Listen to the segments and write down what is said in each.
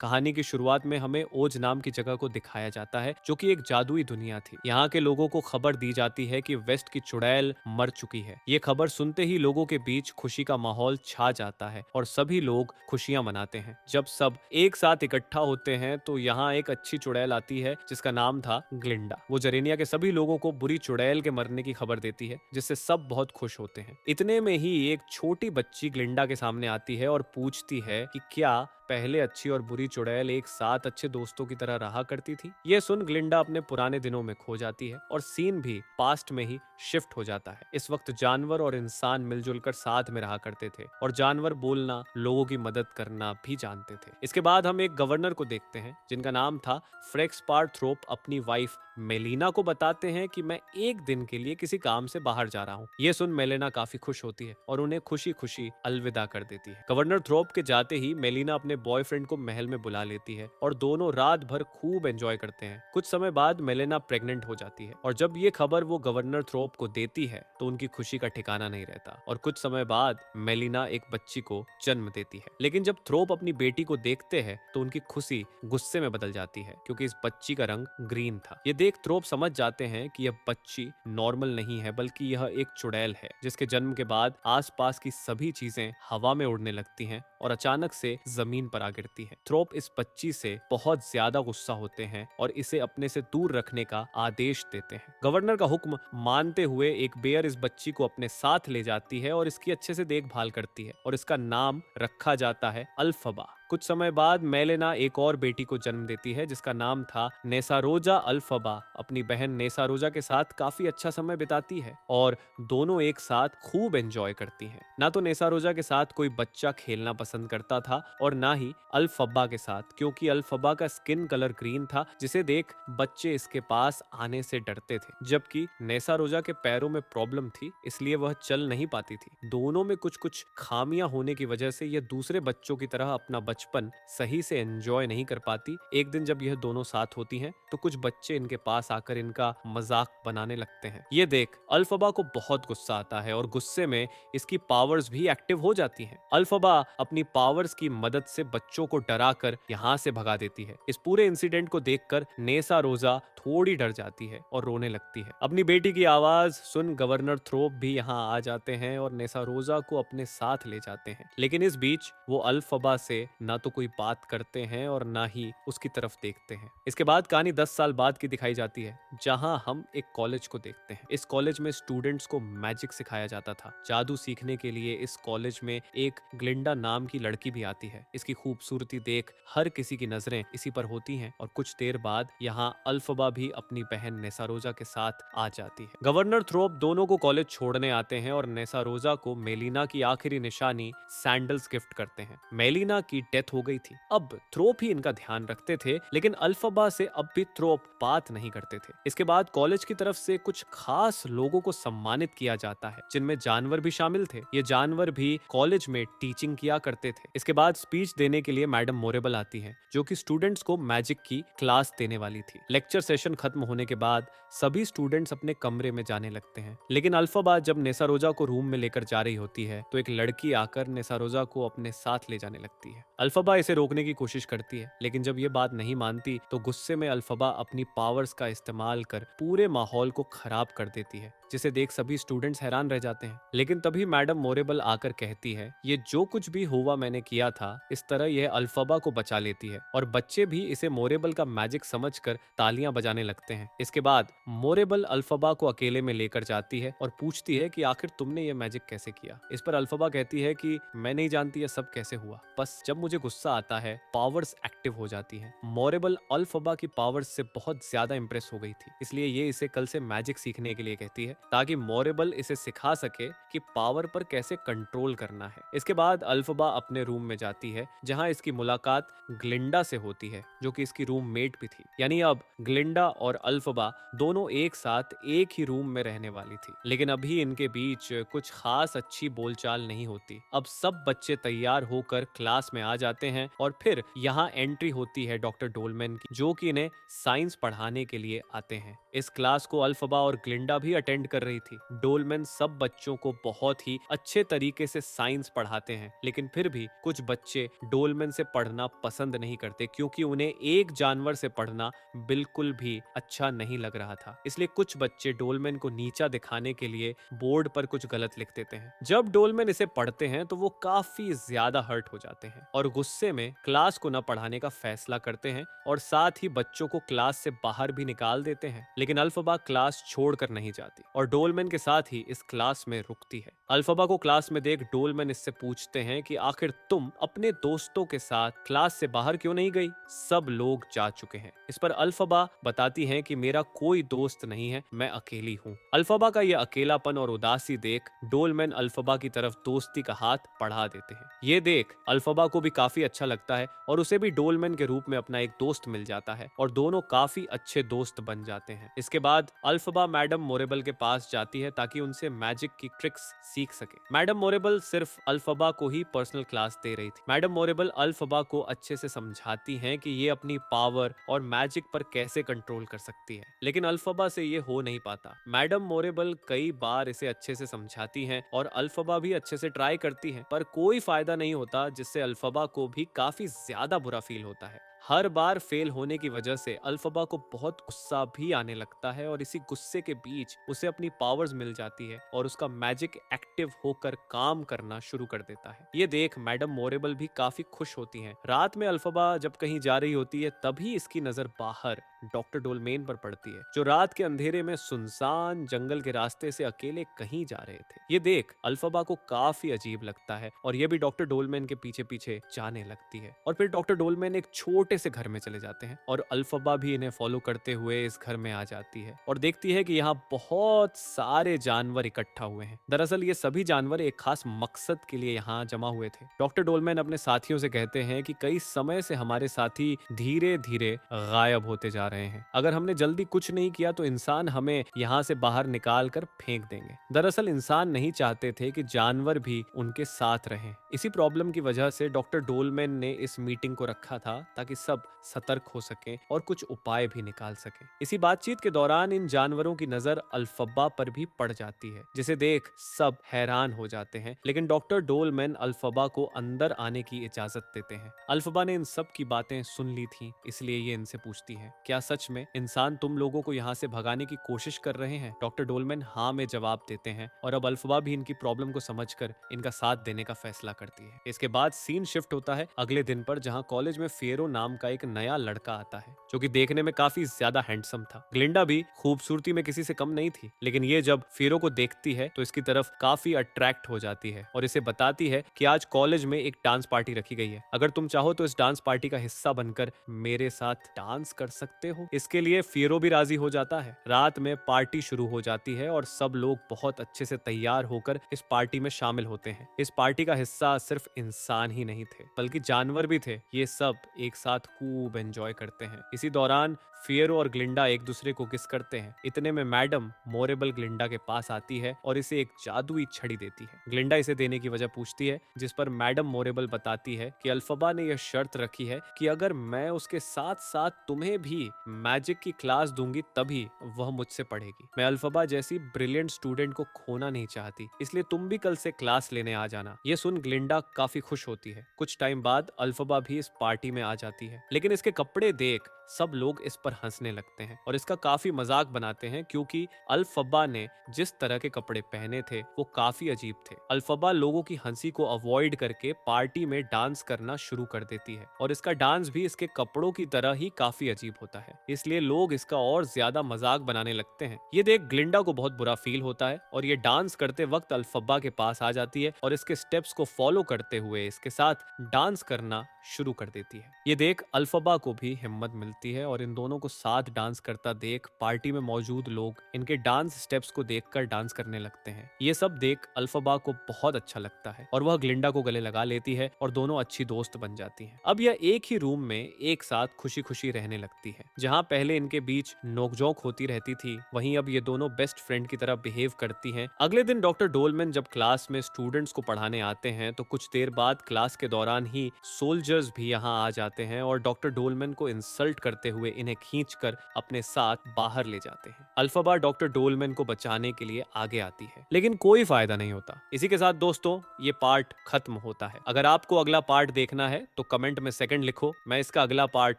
कहानी की शुरुआत में हमें ओज नाम की जगह को दिखाया जाता है, जो कि एक जादुई दुनिया थी। यहाँ के लोगों को खबर दी जाती है कि वेस्ट की चुड़ैल मर चुकी है। ये खबर सुनते ही लोगों के बीच खुशी का माहौल छा जाता है और सभी लोग खुशियां मनाते हैं। जब सब एक साथ इकट्ठा होते हैं तो यहाँ एक अच्छी चुड़ैल आती है जिसका नाम था ग्लिंडा। वो जरेनिया के सभी लोगों को बुरी चुड़ैल के मरने की खबर देती है, जिससे सब बहुत खुश होते हैं। इतने में ही एक छोटी बच्ची ग्लिंडा के सामने आती है और पूछती है कि क्या पहले अच्छी और बुरी चुड़ैल एक साथ अच्छे दोस्तों की तरह रहा करती थी। ये सुन ग्लिंडा अपने पुराने दिनों में खो जाती है और सीन भी पास्ट में ही शिफ्ट हो जाता है। इस वक्त जानवर और इंसान मिलजुल कर साथ में रहा करते थे और जानवर बोलना, लोगों की मदद करना भी जानते थे। इसके बाद हम एक गवर्नर को देखते हैं जिनका नाम था फ्रेक्स पार्थ्रोप। अपनी वाइफ मेलिना को बताते हैं कि मैं एक दिन के लिए किसी काम से बाहर जा रहा हूँ। ये सुन मेलिना काफी खुश होती है और उन्हें खुशी खुशी अलविदा कर देती है। गवर्नर थ्रोप के जाते ही मेलिना अपने बॉयफ्रेंड को महल में बुला लेती है और दोनों रात भर खूब एंजॉय करते हैं। कुछ समय बाद मेलिना प्रेग्नेंट हो जाती है और जब ये खबर वो गवर्नर थ्रोप को देती है तो उनकी खुशी का ठिकाना नहीं रहता और कुछ समय बाद मेलिना एक बच्ची को जन्म देती है। लेकिन जब थ्रोप अपनी बेटी को देखते हैं तो उनकी खुशी गुस्से में बदल जाती है, क्योंकि इस बच्ची का रंग ग्रीन था। ये देख थ्रोप समझ जाते हैं कि यह बच्ची नॉर्मल नहीं है, बल्कि यह एक चुड़ैल है, जिसके जन्म के बाद आसपास की सभी चीजें हवा में उड़ने लगती हैं और अचानक से जमीन पर आ गिरती हैं। थ्रोप इस बच्ची से बहुत ज्यादा गुस्सा होते हैं और इसे अपने से दूर रखने का आदेश देते हैं। गवर्नर का हुक्म मानते हुए एक बेयर इस बच्ची को अपने साथ ले जाती है और इसकी अच्छे से देखभाल करती है और इसका नाम रखा जाता है अल्फबा। कुछ समय बाद मेलेना एक और बेटी को जन्म देती है जिसका नाम था नेसारोजा अल्फबा। अपनी बहन नेसारोजा के साथ काफी अच्छा समय बिताती है और दोनों एक साथ खूब एंजॉय करती हैं। ना तो नेसारोजा के साथ कोई बच्चा खेलना पसंद करता था और ना ही अल्फबा के साथ, क्योंकि अल्फबा का स्किन कलर ग्रीन था, जिसे देख बच्चे इसके पास आने से डरते थे। जबकि नेसारोजा के पैरों में प्रॉब्लम थी, इसलिए वह चल नहीं पाती थी। दोनों में कुछ कुछ खामियां होने की वजह से यह दूसरे बच्चों की तरह अपना बचपन सही से एंजॉय नहीं कर पाती। एक दिन जब यह दोनों साथ होती हैं तो कुछ बच्चे इनके पास आकर इनका मजाक बनाने लगते हैं। ये देख अल्फबा को बहुत गुस्सा आता है और गुस्से में इसकी पावर्स भी एक्टिव हो जाती हैं। अल्फबा अपनी पावर्स की मदद से बच्चों को डराकर यहाँ से भगा देती है। इस पूरे इंसिडेंट को देखकर नेसा रोजा थोड़ी डर जाती है और रोने लगती है। अपनी बेटी की आवाज सुन गवर्नर थ्रोप भी यहाँ आ जाते हैं और नेसा रोजा को अपने साथ ले जाते हैं। लेकिन इस बीच वो अल्फबा से ना तो कोई बात करते हैं और ना ही उसकी तरफ देखते हैं। इसके बाद कहानी 10 साल बाद की दिखाई जाती है, जहां हम एक कॉलेज को देखते हैं। इस कॉलेज में स्टूडेंट्स को मैजिक सिखाया जाता था। जादू सीखने के लिए इस कॉलेज में एक ग्लिंडा नाम की लड़की भी आती है। इसकी खूबसूरती देख हर किसी की नजरें इसी पर होती हैं और कुछ देर बाद यहाँ अल्फबा भी अपनी बहन नेसारोजा के साथ आ जाती है। गवर्नर थ्रोप दोनों को कॉलेज छोड़ने आते हैं और नेसारोजा को मेलिना की आखिरी निशानी सैंडल्स गिफ्ट करते हैं। मेलिना की डेथ हो गई थी। अब थ्रोप ही इनका ध्यान रखते थे, लेकिन अल्फबा से अब भी थ्रोप बात नहीं करते थे। इसके बाद कॉलेज की तरफ से कुछ खास लोगों को सम्मानित किया जाता है, जिनमें जानवर भी शामिल थे। ये जानवर भी कॉलेज में टीचिंग किया करते थे। इसके बाद स्पीच देने के लिए मैडम मोरेबल आती है, जो कि स्टूडेंट्स को मैजिक की क्लास देने वाली थी। लेक्चर सेशन खत्म होने के बाद सभी स्टूडेंट्स अपने कमरे में जाने लगते हैं, लेकिन अल्फबा जब नेसारोजा को रूम में लेकर जा रही होती है तो एक लड़की आकर नेसारोजा को अपने साथ ले जाने लगती है। अल्फबा इसे रोकने की कोशिश करती है, लेकिन जब ये बात नहीं मानती तो गुस्से में अल्फबा अपनी पावर्स का इस्तेमाल कर पूरे माहौल को खराब कर देती है, जिसे देख सभी स्टूडेंट्स हैरान रह जाते हैं। लेकिन तभी मैडम मोरेबल आकर कहती है, ये जो कुछ भी हुआ मैंने किया था। इस तरह यह अल्फबा को बचा लेती है और बच्चे भी इसे मोरेबल का मैजिक समझकर तालियां बजाने लगते हैं। इसके बाद मोरेबल अल्फबा को अकेले में लेकर जाती है और पूछती है कि आखिर तुमने ये मैजिक कैसे किया। इस पर अल्फबा कहती है कि मैं नहीं जानती ये सब कैसे हुआ, बस जब मुझे गुस्सा आता है पावर्स एक्टिव हो जाती हैं। मोरेबल अल्फबा की पावर्स से बहुत ज्यादा इंप्रेस हो गई थी, इसलिए ये इसे कल से मैजिक सीखने के लिए कहती है, ताकि मोरेबल इसे सिखा सके कि पावर पर कैसे कंट्रोल करना है। इसके बाद अल्फबा अपने रूम में जाती है, जहां इसकी मुलाकात ग्लिंडा से होती है, जो कि इसकी रूममेट भी थी। यानी अब ग्लिंडा और अल्फबा दोनों एक साथ एक ही रूम में रहने वाली थी। लेकिन अभी इनके बीच कुछ खास अच्छी बोलचाल नहीं होती। अब सब बच्चे तैयार होकर क्लास में आ जाते हैं और फिर यहाँ एंट्री होती है डॉक्टर डोलमैन की, जो कि इन्हें साइंस पढ़ाने के लिए आते हैं। इस क्लास को अल्फबा और ग्लिंडा भी अटेंड कर रही थी। डोलमैन सब बच्चों को बहुत ही अच्छे तरीके से साइंस पढ़ाते हैं, लेकिन फिर भी कुछ बच्चे डोलमैन से पढ़ना पसंद नहीं करते क्योंकि उन्हें एक जानवर से पढ़ना बिल्कुल भी अच्छा नहीं लग रहा था। इसलिए कुछ बच्चे डोलमैन को नीचा दिखाने के लिए बोर्ड पर कुछ गलत लिख देते हैं। जब डोलमैन इसे पढ़ते हैं तो वो काफी ज्यादा हर्ट हो जाते हैं और गुस्से में क्लास को न पढ़ाने का फैसला करते हैं और साथ ही बच्चों को क्लास से बाहर भी निकाल देते हैं। लेकिन अल्फबा क्लास छोड़कर नहीं जाती और डोलमैन के साथ ही इस क्लास में रुकती है। अल्फबा को क्लास में देख डोलमैन इससे पूछते हैं कि आखिर तुम अपने दोस्तों के साथ क्लास से बाहर क्यों नहीं गई? सब लोग जा चुके हैं। इस पर अल्फबा बताती है कि मेरा कोई दोस्त नहीं है, मैं अकेली हूँ। अल्फबा का यह अकेलापन और उदासी देख डोलमैन अल्फबा की तरफ दोस्ती का हाथ बढ़ा देते हैं। ये देख अल्फबा को भी काफी अच्छा लगता है और उसे भी डोलमैन के रूप में अपना एक दोस्त मिल जाता है और दोनों काफी अच्छे दोस्त बन जाते हैं। इसके बाद अल्फबा मैडम मोरेबल के पास जाती है ताकि उनसे मैजिक की ट्रिक्स सीख सके। मैडम मोरेबल सिर्फ अल्फबा को ही पर्सनल क्लास दे रही थी। मैडम मोरेबल अल्फबा को अच्छे से समझाती हैं कि ये अपनी पावर और मैजिक पर कैसे कंट्रोल कर सकती है, लेकिन अल्फबा से ये हो नहीं पाता। मैडम मोरेबल कई बार इसे अच्छे से समझाती हैं और अल्फबा भी अच्छे से ट्राई करती है, पर कोई फायदा नहीं होता, जिससे अल्फबा को भी काफी ज्यादा बुरा फील होता है। हर बार फेल होने की वजह से अल्फबा को बहुत गुस्सा भी आने लगता है और इसी गुस्से के बीच उसे अपनी पावर्स मिल जाती है और उसका मैजिक एक्टिव होकर काम करना शुरू कर देता है। ये देख मैडम मोरेबल भी काफी खुश होती हैं। रात में अल्फबा जब कहीं जा रही होती है तभी इसकी नजर बाहर डॉक्टर डोलमेन पर पड़ती है, जो रात के अंधेरे में सुनसान जंगल के रास्ते से अकेले कहीं जा रहे थे। ये देख अल्फबा को काफी अजीब लगता है और ये भी डॉक्टर डोलमेन के पीछे पीछे जाने लगती है। और फिर डॉक्टर डोलमेन एक छोटे से घर में चले जाते हैं और अल्फबा भी इन्हें फॉलो करते हुए इस घर में आ जाती है और देखती है कि यहाँ बहुत सारे जानवर इकट्ठा हुए हैं। दरअसल ये सभी जानवर एक खास मकसद के लिए यहाँ जमा हुए थे। डॉक्टर डोलमेन अपने साथियों से कहते हैं कि कई समय से हमारे साथी धीरे धीरे गायब होते जा रहे हैं। अगर हमने जल्दी कुछ नहीं किया तो इंसान हमें यहाँ से बाहर निकाल कर फेंक देंगे। दरअसल इंसान नहीं चाहते थे कि जानवर भी उनके साथ रहें। इसी प्रॉब्लम की वजह से डॉक्टर डोलमेन ने इस मीटिंग को रखा था ताकि सब सतर्क हो सकें और कुछ उपाय भी निकाल सकें। इसी बातचीत के दौरान इन जानवरों की नजर अल्फबा पर भी पड़ जाती है, जिसे देख सब हैरान हो जाते हैं। लेकिन डॉक्टर डोलमेन अल्फबा को अंदर आने की इजाजत देते हैं। अल्फबा ने इन सब की बातें सुन ली थी, इसलिए ये इनसे पूछती है, क्या सच में इंसान तुम लोगों को यहाँ से भगाने की कोशिश कर रहे हैं? डॉक्टर डोलमेन हाँ में जवाब देते हैं और अब अल्फबा भी इनकी प्रॉब्लम को समझकर इनका साथ देने का फैसला करती है। इसके बाद सीन शिफ्ट होता है अगले दिन पर, जहाँ कॉलेज में फियरो नाम का एक नया लड़का आता है जो कि देखने में काफी ज्यादा हैंडसम था। ग्लिंडा भी खूबसूरती में किसी से कम नहीं थी, लेकिन ये जब फियरो को देखती है तो इसकी तरफ काफी अट्रैक्ट हो जाती है और इसे बताती है कि आज कॉलेज में एक डांस पार्टी रखी गई है, अगर तुम चाहो तो इस डांस पार्टी का हिस्सा बनकर मेरे साथ डांस कर सकते हो। इसके लिए फियरो भी राजी हो जाता है। रात में पार्टी शुरू हो जाती है और सब लोग बहुत अच्छे से तैयार होकर इस पार्टी में शामिल होते हैं। इस पार्टी का हिस्सा सिर्फ इंसान ही नहीं थे बल्कि जानवर भी थे। ये सब एक साथ खूब एंजॉय करते हैं। इसी दौरान फियरो और ग्लिंडा एक दूसरे को किस करते हैं। इतने में मैडम मोरेबल ग्लिंडा के पास आती है और इसे एक जादुई छड़ी देती है। ग्लिंडा इसे देने की वजह पूछती है, जिस पर मैडम मोरेबल बताती है कि अल्फबा ने यह शर्त रखी है कि अगर मैं उसके साथ साथ तुम्हें भी मैजिक की क्लास दूंगी तभी वह मुझसे पढ़ेगी। मैं अल्फबा जैसी ब्रिलियंट स्टूडेंट को खोना नहीं चाहती, इसलिए तुम भी कल से क्लास लेने आ जाना। ये सुन ग्लिंडा काफी खुश होती है। कुछ टाइम बाद अल्फबा भी इस पार्टी में आ जाती है, लेकिन इसके कपड़े देख सब लोग इस पर हंसने लगते हैं और इसका काफी मजाक बनाते हैं क्योंकि अल्फबा ने जिस तरह के कपड़े पहने थे वो काफी अजीब थे। अल्फबा लोगों की हंसी को अवॉइड करके पार्टी में डांस करना शुरू कर देती है और इसका डांस भी इसके कपड़ों की तरह ही काफी अजीब होता है, इसलिए लोग इसका और ज्यादा मजाक बनाने लगते हैं। ये देख ग्लिंडा को बहुत बुरा फील होता है और ये डांस करते वक्त अल्फबा के पास आ जाती है और इसके स्टेप्स को फॉलो करते हुए इसके साथ डांस करना शुरू कर देती है। ये देख अल्फबा को भी हिम्मत मिलती है और इन दोनों को साथ डांस करता देख पार्टी में मौजूद लोग इनके डांस स्टेप्स को देखकर डांस करने लगते हैं। ये सब देख अल्फबा को बहुत अच्छा लगता है और वह ग्लिंडा को गले लगा लेती है और दोनों अच्छी दोस्त बन जाती हैं। अब यह एक ही रूम में एक साथ खुशी खुशी रहने लगती है। जहाँ पहले इनके बीच नोकझोंक होती रहती थी, वहीं अब ये दोनों बेस्ट फ्रेंड की तरह बिहेव करती हैं। अगले दिन डॉक्टर डोलमेन जब क्लास में स्टूडेंट्स को पढ़ाने आते हैं तो कुछ देर बाद क्लास के दौरान ही सोल्जर्स भी यहाँ आ जाते हैं और डॉक्टर डोलमेन को इंसल्ट करते हुए इन्हें खींचकर अपने साथ बाहर ले जाते हैं। अल्फाबा डॉक्टर डोलमैन को बचाने के लिए आगे आती है, लेकिन कोई फायदा नहीं होता। इसी के साथ दोस्तों ये पार्ट खत्म होता है। अगर आपको अगला पार्ट देखना है तो कमेंट में सेकंड लिखो, मैं इसका अगला पार्ट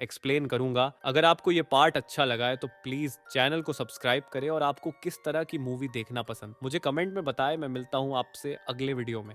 एक्सप्लेन करूंगा। अगर आपको ये पार्ट अच्छा लगा है तो प्लीज चैनल को सब्सक्राइब करें और आपको किस तरह की मूवी देखना पसंद मुझे कमेंट में बताएं। मैं मिलता हूं आपसे अगले वीडियो में।